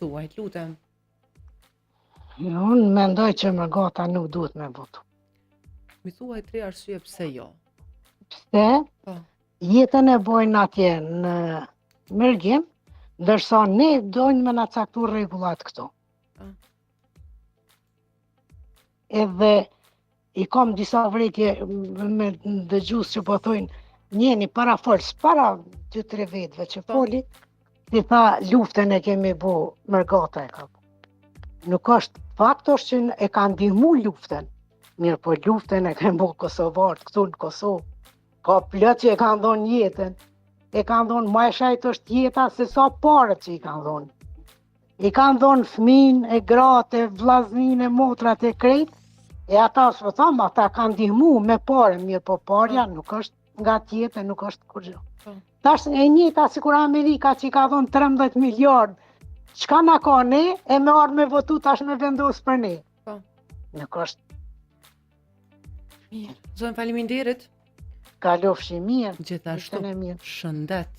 Thuaj, lutem. Unë mendoj që Mërgata nuk duhet me votu. Mi thuaj 3 arsye pse jo. Pse Po. jetën e bojnë atje në Mërgjim, ndërsa ne dojnë me na caktu rregullat këtu. Ah. Edhe i kam disa vretje me dëgjues që po thojnë, njeni para folës, para 2-3 vetëve që Po. foli, si tha luftën e kemi bu, Mërgata e ka bu. Nuk është fakt është që e ka ndihmu luftën, mirë po luftën e kanë bu Kosovarët këtu në Kosovë. Ka plot që e kanë dhonë jetën, e kanë dhonë ma e shajt është jeta se sa parët që i kanë dhonë. I kanë dhonë fëmin, e gratë, e vllaznin, e motrat, e krejt, e ata s'po thamë, ata kanë ndihmu me parë, mirë po parja nuk është nga tjetë, nuk është kur gjë. Tash e njëjta sikur Amerika që i ka dhonë 13 miliard, çka na ka ne, e me ardhë me votu tash me vendos për ne. Po. Nuk është, Mirë. Zonë faleminderit. kalofshi mirë, Gjithashtu. ishte në mirë. Shëndet.